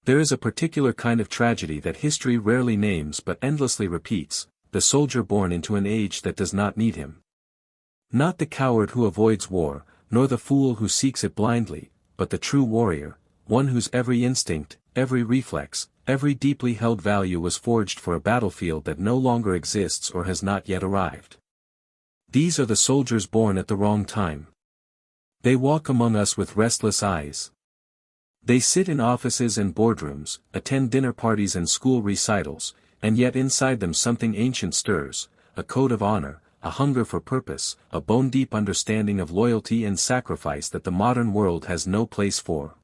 There is a particular kind of tragedy that history rarely names but endlessly repeats, the soldier born into an age that does not need him. Not the coward who avoids war, nor the fool who seeks it blindly, but the true warrior, one whose every instinct, every reflex, every deeply held value was forged for a battlefield that no longer exists or has not yet arrived. These are the soldiers born at the wrong time. They walk among us with restless eyes. They sit in offices and boardrooms, attend dinner parties and school recitals, and yet inside them something ancient stirs, a code of honor, a hunger for purpose, a bone-deep understanding of loyalty and sacrifice that the modern world has no place for.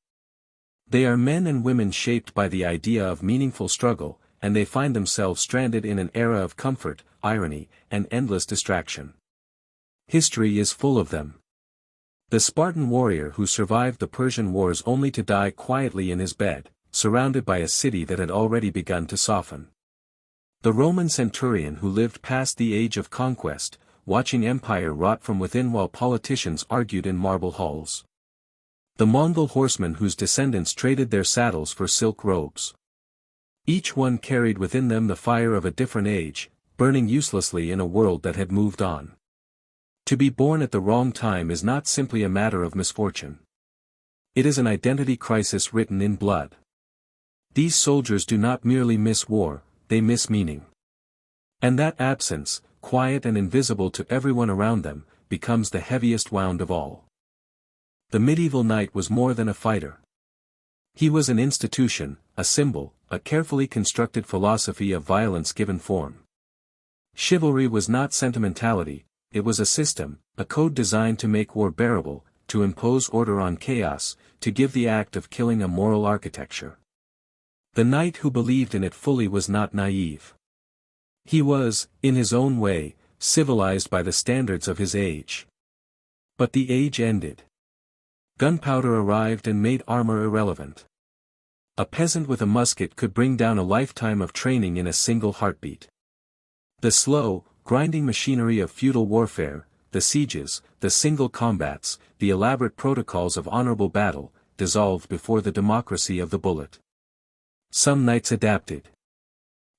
They are men and women shaped by the idea of meaningful struggle, and they find themselves stranded in an era of comfort, irony, and endless distraction. History is full of them. The Spartan warrior who survived the Persian Wars only to die quietly in his bed, surrounded by a city that had already begun to soften. The Roman centurion who lived past the age of conquest, watching empire rot from within while politicians argued in marble halls. The Mongol horsemen whose descendants traded their saddles for silk robes. Each one carried within them the fire of a different age, burning uselessly in a world that had moved on. To be born at the wrong time is not simply a matter of misfortune. It is an identity crisis written in blood. These soldiers do not merely miss war, they miss meaning. And that absence, quiet and invisible to everyone around them, becomes the heaviest wound of all. The medieval knight was more than a fighter. He was an institution, a symbol, a carefully constructed philosophy of violence given form. Chivalry was not sentimentality, it was a system, a code designed to make war bearable, to impose order on chaos, to give the act of killing a moral architecture. The knight who believed in it fully was not naive. He was, in his own way, civilized by the standards of his age. But the age ended. Gunpowder arrived and made armor irrelevant. A peasant with a musket could bring down a lifetime of training in a single heartbeat. The slow, grinding machinery of feudal warfare, the sieges, the single combats, the elaborate protocols of honorable battle, dissolved before the democracy of the bullet. Some knights adapted.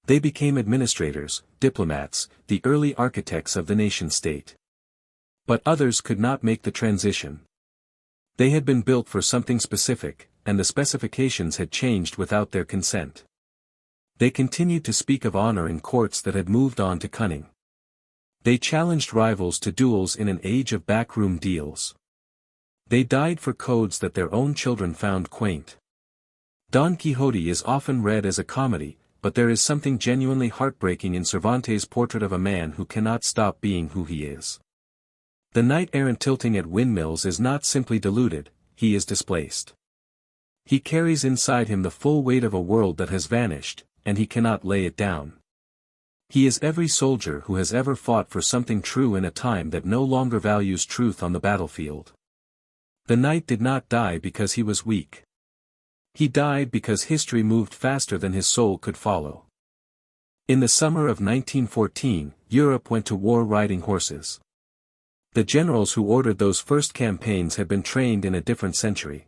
They became administrators, diplomats, the early architects of the nation-state. But others could not make the transition. They had been built for something specific, and the specifications had changed without their consent. They continued to speak of honor in courts that had moved on to cunning. They challenged rivals to duels in an age of backroom deals. They died for codes that their own children found quaint. Don Quixote is often read as a comedy, but there is something genuinely heartbreaking in Cervantes' portrait of a man who cannot stop being who he is. The knight-errant tilting at windmills is not simply deluded, he is displaced. He carries inside him the full weight of a world that has vanished, and he cannot lay it down. He is every soldier who has ever fought for something true in a time that no longer values truth on the battlefield. The knight did not die because he was weak. He died because history moved faster than his soul could follow. In the summer of 1914, Europe went to war riding horses. The generals who ordered those first campaigns had been trained in a different century.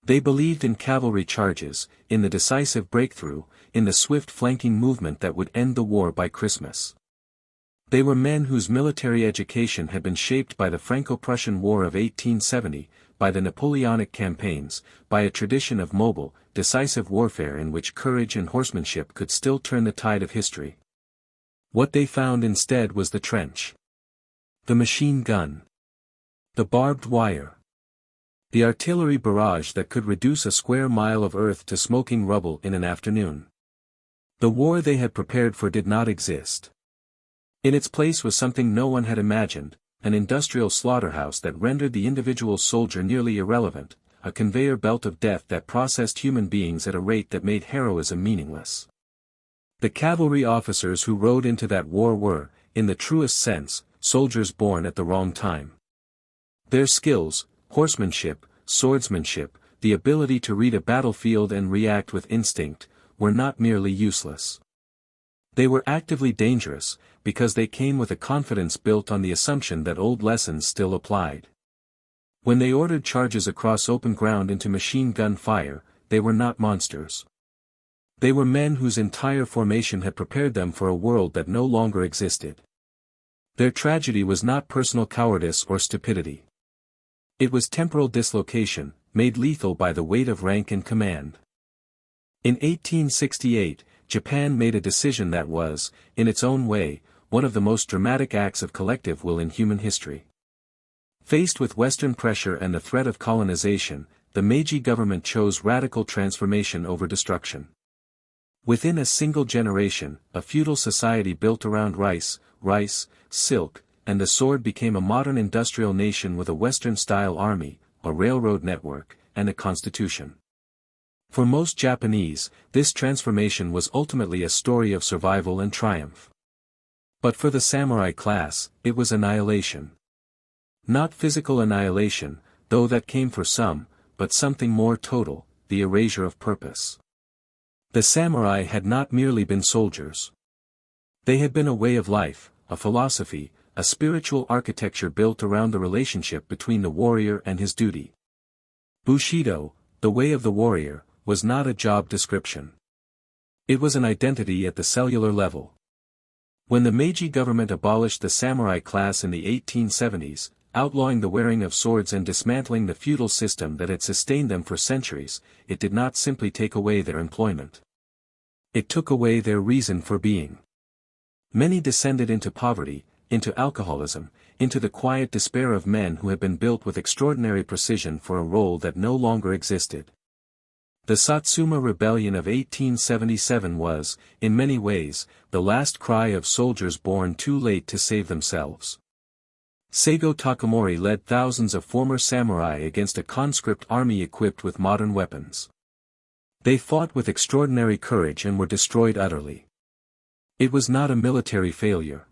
They believed in cavalry charges, in the decisive breakthrough, in the swift flanking movement that would end the war by Christmas. They were men whose military education had been shaped by the Franco-Prussian War of 1870, by the Napoleonic campaigns, by a tradition of mobile, decisive warfare in which courage and horsemanship could still turn the tide of history. What they found instead was the trench. The machine gun. The barbed wire. The artillery barrage that could reduce a square mile of earth to smoking rubble in an afternoon. The war they had prepared for did not exist. In its place was something no one had imagined, an industrial slaughterhouse that rendered the individual soldier nearly irrelevant, a conveyor belt of death that processed human beings at a rate that made heroism meaningless. The cavalry officers who rode into that war were, in the truest sense, soldiers born at the wrong time. Their skills, horsemanship, swordsmanship, the ability to read a battlefield and react with instinct, were not merely useless. They were actively dangerous, because they came with a confidence built on the assumption that old lessons still applied. When they ordered charges across open ground into machine gun fire, they were not monsters. They were men whose entire formation had prepared them for a world that no longer existed. Their tragedy was not personal cowardice or stupidity. It was temporal dislocation, made lethal by the weight of rank and command. In 1868, Japan made a decision that was, in its own way, one of the most dramatic acts of collective will in human history. Faced with Western pressure and the threat of colonization, the Meiji government chose radical transformation over destruction. Within a single generation, a feudal society built around rice, silk, and the sword became a modern industrial nation with a Western-style army, a railroad network, and a constitution. For most Japanese, this transformation was ultimately a story of survival and triumph. But for the samurai class, it was annihilation. Not physical annihilation, though that came for some, but something more total, the erasure of purpose. The samurai had not merely been soldiers. They had been a way of life, a philosophy, a spiritual architecture built around the relationship between the warrior and his duty. Bushido, the way of the warrior, was not a job description. It was an identity at the cellular level. When the Meiji government abolished the samurai class in the 1870s, outlawing the wearing of swords and dismantling the feudal system that had sustained them for centuries, it did not simply take away their employment. It took away their reason for being. Many descended into poverty, into alcoholism, into the quiet despair of men who had been built with extraordinary precision for a role that no longer existed. The Satsuma Rebellion of 1877 was, in many ways, the last cry of soldiers born too late to save themselves. Seigo Takamori led thousands of former samurai against a conscript army equipped with modern weapons. They fought with extraordinary courage and were destroyed utterly. It was not a military failure.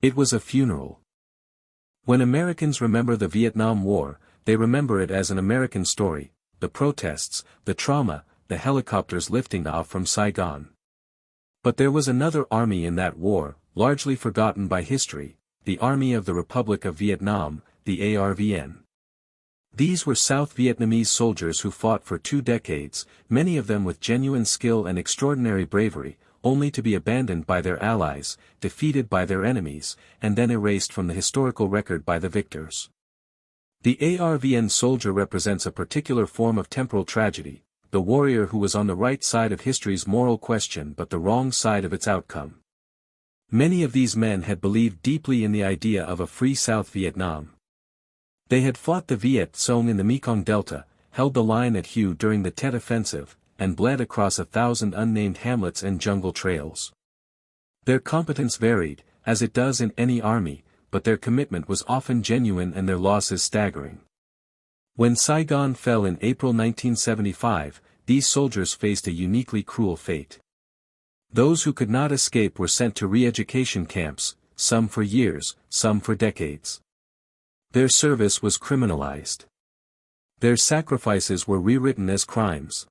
It was a funeral. When Americans remember the Vietnam War, they remember it as an American story, the protests, the trauma, the helicopters lifting off from Saigon. But there was another army in that war, largely forgotten by history, the Army of the Republic of Vietnam, the ARVN. These were South Vietnamese soldiers who fought for 2 decades, many of them with genuine skill and extraordinary bravery, only to be abandoned by their allies, defeated by their enemies, and then erased from the historical record by the victors. The ARVN soldier represents a particular form of temporal tragedy, the warrior who was on the right side of history's moral question but the wrong side of its outcome. Many of these men had believed deeply in the idea of a free South Vietnam. They had fought the Viet Cong in the Mekong Delta, held the line at Hue during the Tet Offensive, and bled across 1,000 unnamed hamlets and jungle trails. Their competence varied, as it does in any army, but their commitment was often genuine and their losses staggering. When Saigon fell in April 1975, these soldiers faced a uniquely cruel fate. Those who could not escape were sent to re-education camps, some for years, some for decades. Their service was criminalized. Their sacrifices were rewritten as crimes.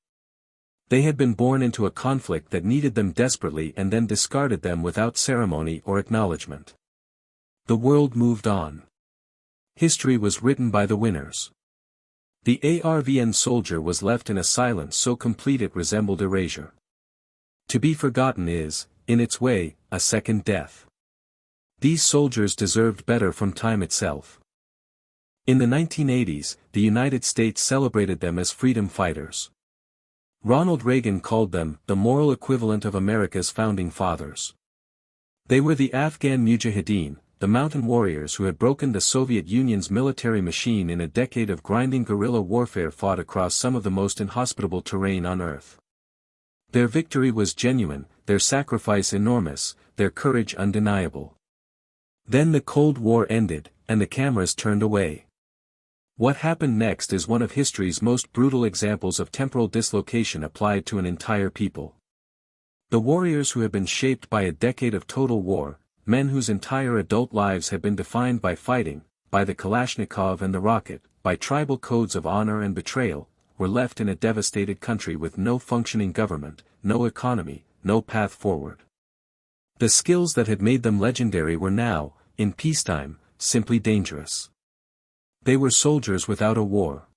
They had been born into a conflict that needed them desperately and then discarded them without ceremony or acknowledgement. The world moved on. History was written by the winners. The ARVN soldier was left in a silence so complete it resembled erasure. To be forgotten is, in its way, a second death. These soldiers deserved better from time itself. In the 1980s, the United States celebrated them as freedom fighters. Ronald Reagan called them the moral equivalent of America's founding fathers. They were the Afghan Mujahideen, the mountain warriors who had broken the Soviet Union's military machine in a decade of grinding guerrilla warfare fought across some of the most inhospitable terrain on Earth. Their victory was genuine, their sacrifice enormous, their courage undeniable. Then the Cold War ended, and the cameras turned away. What happened next is one of history's most brutal examples of temporal dislocation applied to an entire people. The warriors who had been shaped by a decade of total war, men whose entire adult lives had been defined by fighting, by the Kalashnikov and the rocket, by tribal codes of honor and betrayal, were left in a devastated country with no functioning government, no economy, no path forward. The skills that had made them legendary were now, in peacetime, simply dangerous. They were soldiers without a war.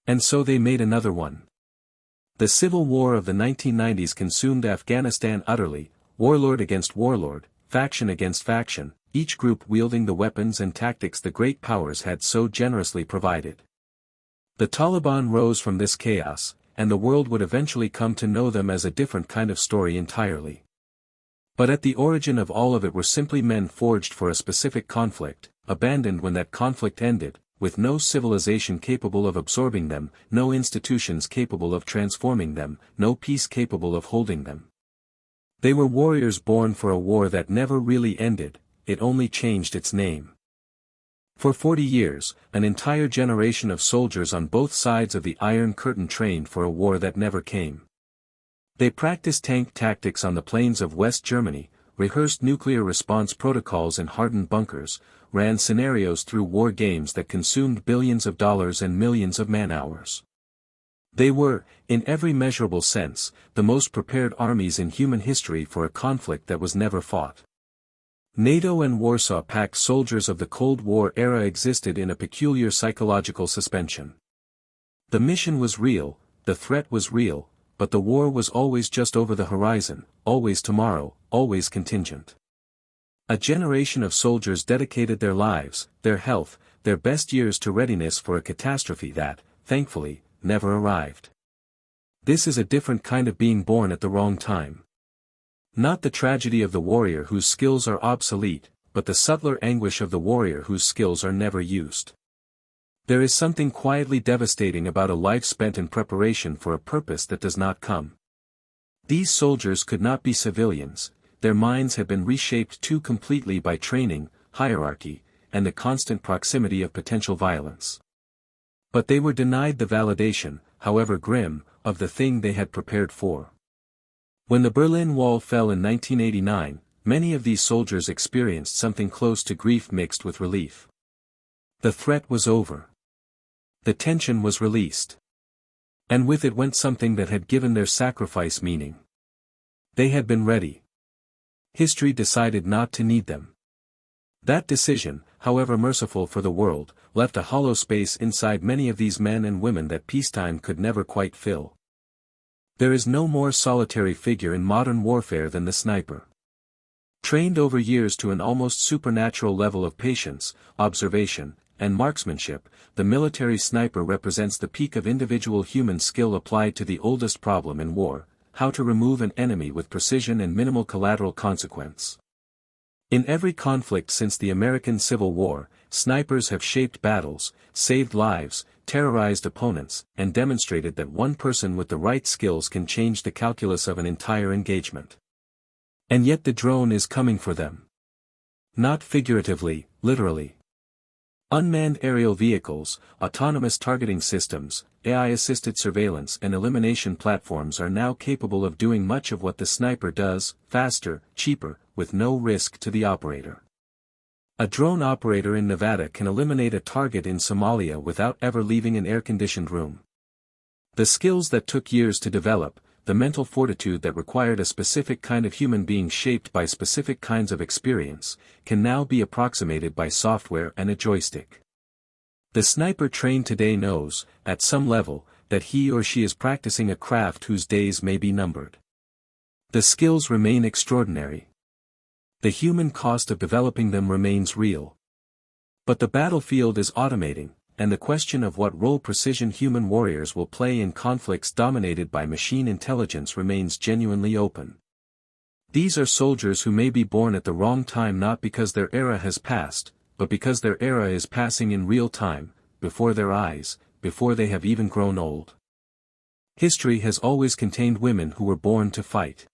And so they made another one. The civil war of the 1990s consumed Afghanistan utterly, warlord against warlord, faction against faction, each group wielding the weapons and tactics the great powers had so generously provided. The Taliban rose from this chaos, and the world would eventually come to know them as a different kind of story entirely. But at the origin of all of it were simply men forged for a specific conflict, abandoned when that conflict ended, with no civilization capable of absorbing them, no institutions capable of transforming them, no peace capable of holding them. They were warriors born for a war that never really ended, it only changed its name. For 40 years, an entire generation of soldiers on both sides of the Iron Curtain trained for a war that never came. They practiced tank tactics on the plains of West Germany, rehearsed nuclear response protocols in hardened bunkers, ran scenarios through war games that consumed billions of dollars and millions of man-hours. They were, in every measurable sense, the most prepared armies in human history for a conflict that was never fought. NATO and Warsaw Pact soldiers of the Cold War era existed in a peculiar psychological suspension. The mission was real, the threat was real, but the war was always just over the horizon, always tomorrow, always contingent. A generation of soldiers dedicated their lives, their health, their best years to readiness for a catastrophe that, thankfully, never arrived. This is a different kind of being born at the wrong time. Not the tragedy of the warrior whose skills are obsolete, but the subtler anguish of the warrior whose skills are never used. There is something quietly devastating about a life spent in preparation for a purpose that does not come. These soldiers could not be civilians, their minds had been reshaped too completely by training, hierarchy, and the constant proximity of potential violence. But they were denied the validation, however grim, of the thing they had prepared for. When the Berlin Wall fell in 1989, many of these soldiers experienced something close to grief mixed with relief. The threat was over. The tension was released. And with it went something that had given their sacrifice meaning. They had been ready. History decided not to need them. That decision, however merciful for the world, left a hollow space inside many of these men and women that peacetime could never quite fill. There is no more solitary figure in modern warfare than the sniper. Trained over years to an almost supernatural level of patience, observation, and marksmanship, the military sniper represents the peak of individual human skill applied to the oldest problem in war, how to remove an enemy with precision and minimal collateral consequence. In every conflict since the American Civil War, snipers have shaped battles, saved lives, terrorized opponents, and demonstrated that one person with the right skills can change the calculus of an entire engagement. And yet the drone is coming for them. Not figuratively, literally. Unmanned aerial vehicles, autonomous targeting systems, AI-assisted surveillance and elimination platforms are now capable of doing much of what the sniper does, faster, cheaper, with no risk to the operator. A drone operator in Nevada can eliminate a target in Somalia without ever leaving an air-conditioned room. The skills that took years to develop, the mental fortitude that required a specific kind of human being shaped by specific kinds of experience, can now be approximated by software and a joystick. The sniper trained today knows, at some level, that he or she is practicing a craft whose days may be numbered. The skills remain extraordinary. The human cost of developing them remains real. But the battlefield is automating, and the question of what role precision human warriors will play in conflicts dominated by machine intelligence remains genuinely open. These are soldiers who may be born at the wrong time not because their era has passed, but because their era is passing in real time, before their eyes, before they have even grown old. History has always contained women who were born to fight.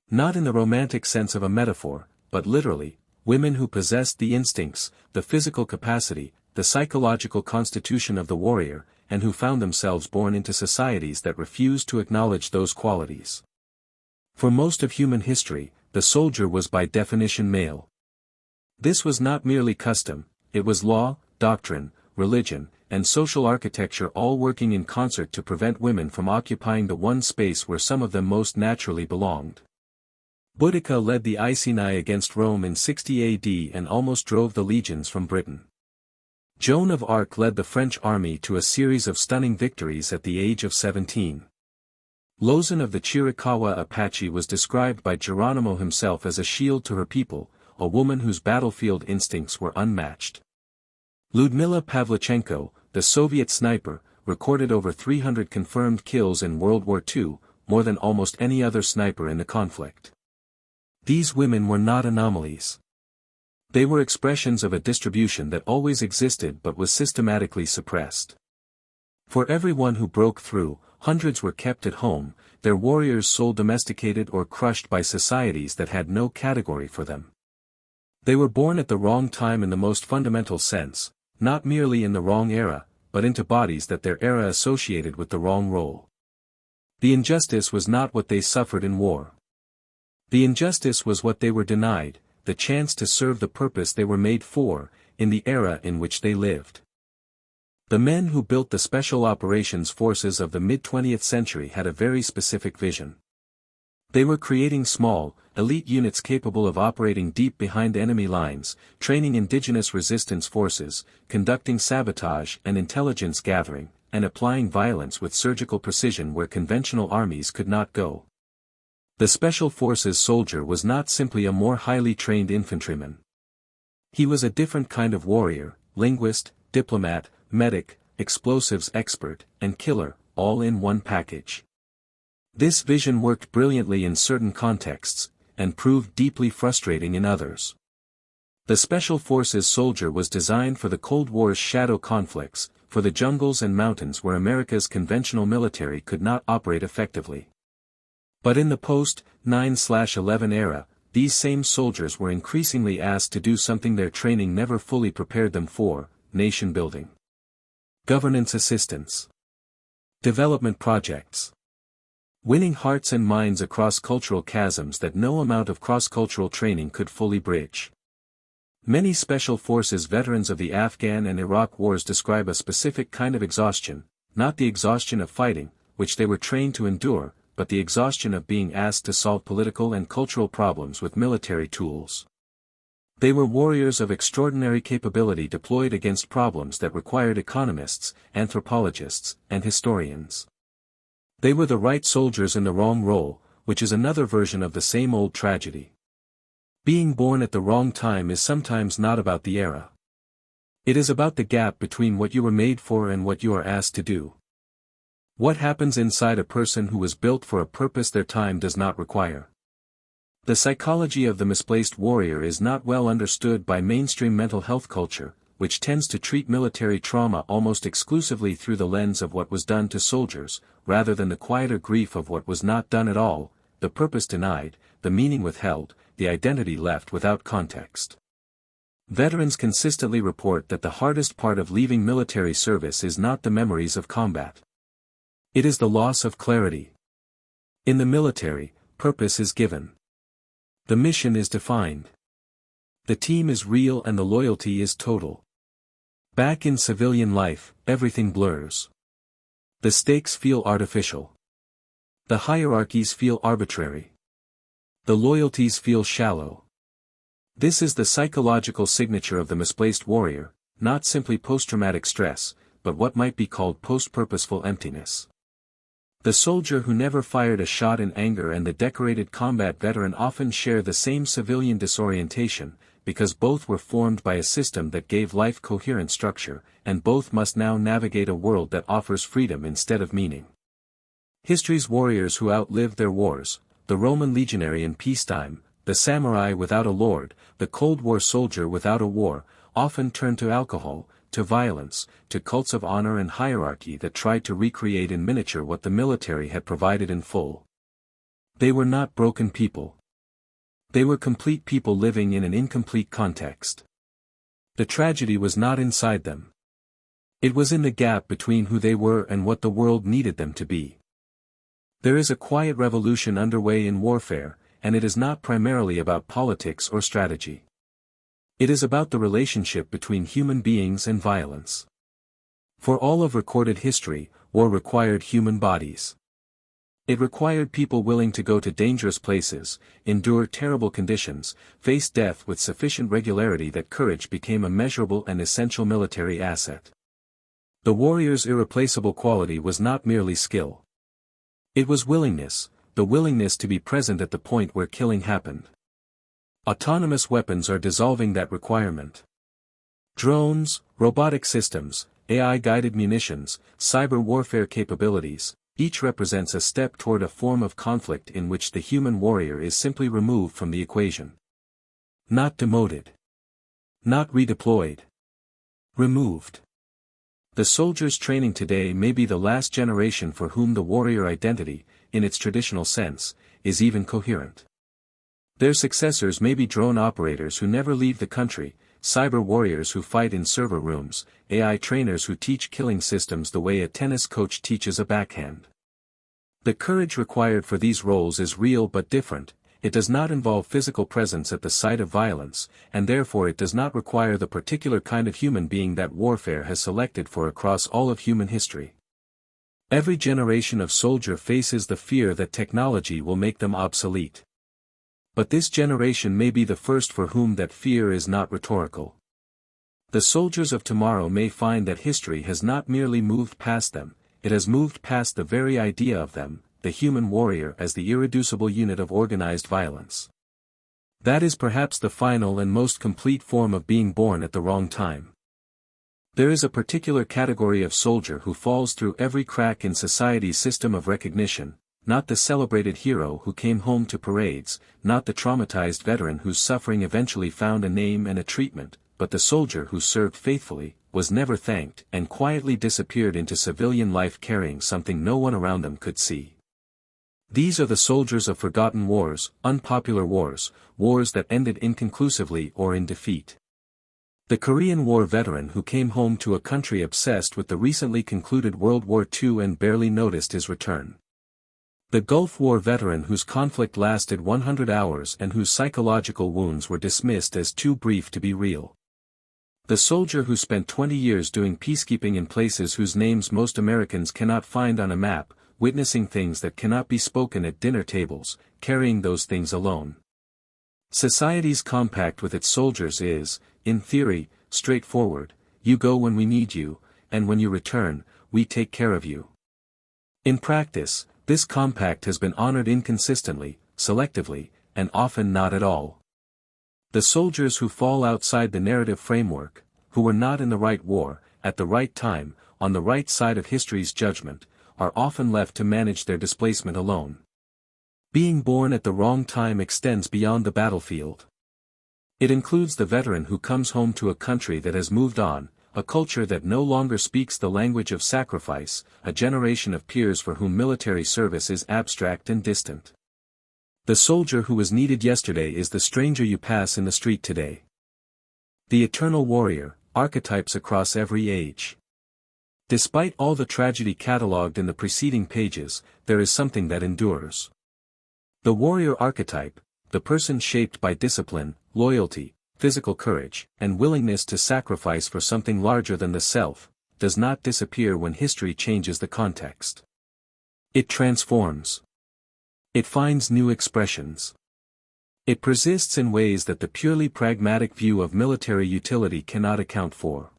Not in the romantic sense of a metaphor, but literally, women who possessed the instincts, the physical capacity, the psychological constitution of the warrior, and who found themselves born into societies that refused to acknowledge those qualities. For most of human history, the soldier was by definition male. This was not merely custom, it was law, doctrine, religion, and social architecture all working in concert to prevent women from occupying the one space where some of them most naturally belonged. Boudica led the Iceni against Rome in 60 AD and almost drove the legions from Britain. Joan of Arc led the French army to a series of stunning victories at the age of 17. Lozan of the Chiricahua Apache was described by Geronimo himself as a shield to her people, a woman whose battlefield instincts were unmatched. Lyudmila Pavlichenko, the Soviet sniper, recorded over 300 confirmed kills in World War II, more than almost any other sniper in the conflict. These women were not anomalies. They were expressions of a distribution that always existed but was systematically suppressed. For everyone who broke through, hundreds were kept at home, their warriors' soul domesticated or crushed by societies that had no category for them. They were born at the wrong time in the most fundamental sense, not merely in the wrong era, but into bodies that their era associated with the wrong role. The injustice was not what they suffered in war. The injustice was what they were denied, the chance to serve the purpose they were made for, in the era in which they lived. The men who built the Special Operations Forces of the mid-20th century had a very specific vision. They were creating small, elite units capable of operating deep behind enemy lines, training indigenous resistance forces, conducting sabotage and intelligence gathering, and applying violence with surgical precision where conventional armies could not go. The Special Forces soldier was not simply a more highly trained infantryman. He was a different kind of warrior, linguist, diplomat, medic, explosives expert, and killer, all in one package. This vision worked brilliantly in certain contexts, and proved deeply frustrating in others. The Special Forces soldier was designed for the Cold War's shadow conflicts, for the jungles and mountains where America's conventional military could not operate effectively. But in the post-9/11 era, these same soldiers were increasingly asked to do something their training never fully prepared them for: nation building, governance assistance, development projects, winning hearts and minds across cultural chasms that no amount of cross-cultural training could fully bridge. Many Special Forces veterans of the Afghan and Iraq wars describe a specific kind of exhaustion, not the exhaustion of fighting, which they were trained to endure, but the exhaustion of being asked to solve political and cultural problems with military tools. They were warriors of extraordinary capability deployed against problems that required economists, anthropologists, and historians. They were the right soldiers in the wrong role, which is another version of the same old tragedy. Being born at the wrong time is sometimes not about the era. It is about the gap between what you were made for and what you are asked to do. What happens inside a person who was built for a purpose their time does not require? The psychology of the misplaced warrior is not well understood by mainstream mental health culture, which tends to treat military trauma almost exclusively through the lens of what was done to soldiers, rather than the quieter grief of what was not done at all, the purpose denied, the meaning withheld, the identity left without context. Veterans consistently report that the hardest part of leaving military service is not the memories of combat. It is the loss of clarity. In the military, purpose is given. The mission is defined. The team is real and the loyalty is total. Back in civilian life, everything blurs. The stakes feel artificial. The hierarchies feel arbitrary. The loyalties feel shallow. This is the psychological signature of the misplaced warrior, not simply post-traumatic stress, but what might be called post-purposeful emptiness. The soldier who never fired a shot in anger and the decorated combat veteran often share the same civilian disorientation, because both were formed by a system that gave life coherent structure, and both must now navigate a world that offers freedom instead of meaning. History's warriors who outlived their wars, the Roman legionary in peacetime, the samurai without a lord, the Cold War soldier without a war, often turned to alcohol, to violence, to cults of honor and hierarchy that tried to recreate in miniature what the military had provided in full. They were not broken people. They were complete people living in an incomplete context. The tragedy was not inside them. It was in the gap between who they were and what the world needed them to be. There is a quiet revolution underway in warfare, and it is not primarily about politics or strategy. It is about the relationship between human beings and violence. For all of recorded history, war required human bodies. It required people willing to go to dangerous places, endure terrible conditions, face death with sufficient regularity that courage became a measurable and essential military asset. The warrior's irreplaceable quality was not merely skill. It was willingness, the willingness to be present at the point where killing happened. Autonomous weapons are dissolving that requirement. Drones, robotic systems, AI-guided munitions, cyber warfare capabilities, each represents a step toward a form of conflict in which the human warrior is simply removed from the equation. Not demoted. Not redeployed. Removed. The soldiers training today may be the last generation for whom the warrior identity, in its traditional sense, is even coherent. Their successors may be drone operators who never leave the country, cyber warriors who fight in server rooms, AI trainers who teach killing systems the way a tennis coach teaches a backhand. The courage required for these roles is real but different. It does not involve physical presence at the site of violence, and therefore it does not require the particular kind of human being that warfare has selected for across all of human history. Every generation of soldier faces the fear that technology will make them obsolete. But this generation may be the first for whom that fear is not rhetorical. The soldiers of tomorrow may find that history has not merely moved past them, it has moved past the very idea of them, the human warrior as the irreducible unit of organized violence. That is perhaps the final and most complete form of being born at the wrong time. There is a particular category of soldier who falls through every crack in society's system of recognition, not the celebrated hero who came home to parades, not the traumatized veteran whose suffering eventually found a name and a treatment, but the soldier who served faithfully, was never thanked, and quietly disappeared into civilian life carrying something no one around them could see. These are the soldiers of forgotten wars, unpopular wars, wars that ended inconclusively or in defeat. The Korean War veteran who came home to a country obsessed with the recently concluded World War II and barely noticed his return. The Gulf War veteran whose conflict lasted 100 hours and whose psychological wounds were dismissed as too brief to be real. The soldier who spent 20 years doing peacekeeping in places whose names most Americans cannot find on a map, witnessing things that cannot be spoken at dinner tables, carrying those things alone. Society's compact with its soldiers is, in theory, straightforward: you go when we need you, and when you return, we take care of you. In practice, this compact has been honored inconsistently, selectively, and often not at all. The soldiers who fall outside the narrative framework, who were not in the right war, at the right time, on the right side of history's judgment, are often left to manage their displacement alone. Being born at the wrong time extends beyond the battlefield. It includes the veteran who comes home to a country that has moved on, a culture that no longer speaks the language of sacrifice, a generation of peers for whom military service is abstract and distant. The soldier who was needed yesterday is the stranger you pass in the street today. The eternal warrior, archetypes across every age. Despite all the tragedy catalogued in the preceding pages, there is something that endures. The warrior archetype, the person shaped by discipline, loyalty, physical courage, and willingness to sacrifice for something larger than the self, does not disappear when history changes the context. It transforms. It finds new expressions. It persists in ways that the purely pragmatic view of military utility cannot account for.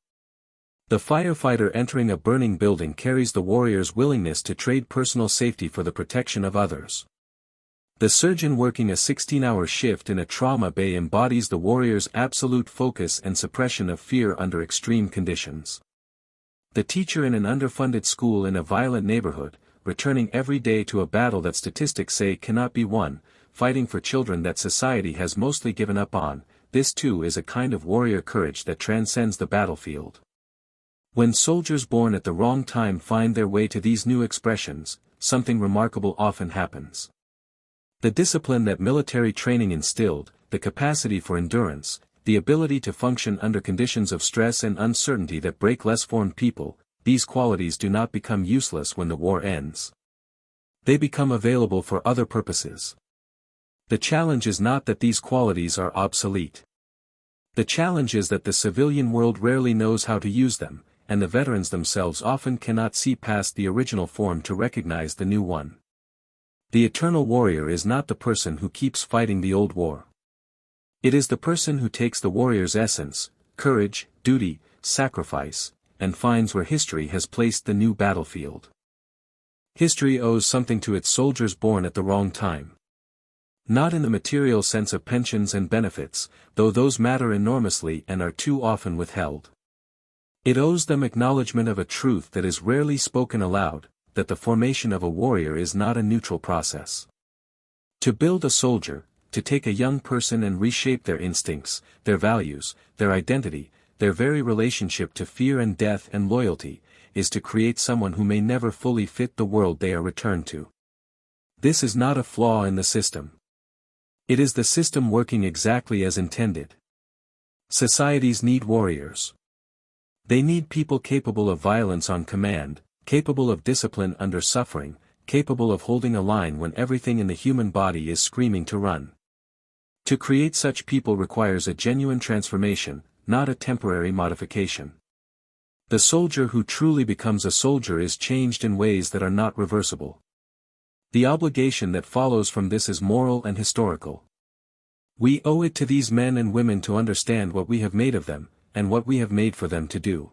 The firefighter entering a burning building carries the warrior's willingness to trade personal safety for the protection of others. The surgeon working a 16-hour shift in a trauma bay embodies the warrior's absolute focus and suppression of fear under extreme conditions. The teacher in an underfunded school in a violent neighborhood, returning every day to a battle that statistics say cannot be won, fighting for children that society has mostly given up on, this too is a kind of warrior courage that transcends the battlefield. When soldiers born at the wrong time find their way to these new expressions, something remarkable often happens. The discipline that military training instilled, the capacity for endurance, the ability to function under conditions of stress and uncertainty that break less formed people, these qualities do not become useless when the war ends. They become available for other purposes. The challenge is not that these qualities are obsolete. The challenge is that the civilian world rarely knows how to use them, and the veterans themselves often cannot see past the original form to recognize the new one. The eternal warrior is not the person who keeps fighting the old war. It is the person who takes the warrior's essence, courage, duty, sacrifice, and finds where history has placed the new battlefield. History owes something to its soldiers born at the wrong time. Not in the material sense of pensions and benefits, though those matter enormously and are too often withheld. It owes them acknowledgement of a truth that is rarely spoken aloud, that the formation of a warrior is not a neutral process. To build a soldier, to take a young person and reshape their instincts, their values, their identity, their very relationship to fear and death and loyalty, is to create someone who may never fully fit the world they are returned to. This is not a flaw in the system. It is the system working exactly as intended. Societies need warriors. They need people capable of violence on command, capable of discipline under suffering, capable of holding a line when everything in the human body is screaming to run. To create such people requires a genuine transformation, not a temporary modification. The soldier who truly becomes a soldier is changed in ways that are not reversible. The obligation that follows from this is moral and historical. We owe it to these men and women to understand what we have made of them, and what we have made for them to do.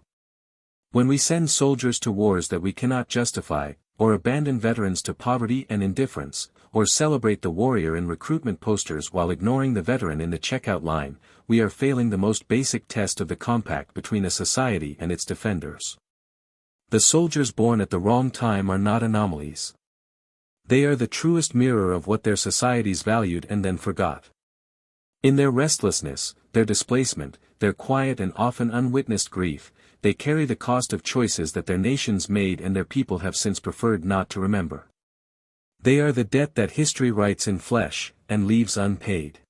When we send soldiers to wars that we cannot justify, or abandon veterans to poverty and indifference, or celebrate the warrior in recruitment posters while ignoring the veteran in the checkout line, we are failing the most basic test of the compact between a society and its defenders. The soldiers born at the wrong time are not anomalies. They are the truest mirror of what their societies valued and then forgot. In their restlessness, their displacement, their quiet and often unwitnessed grief, they carry the cost of choices that their nations made and their people have since preferred not to remember. They are the debt that history writes in flesh, and leaves unpaid.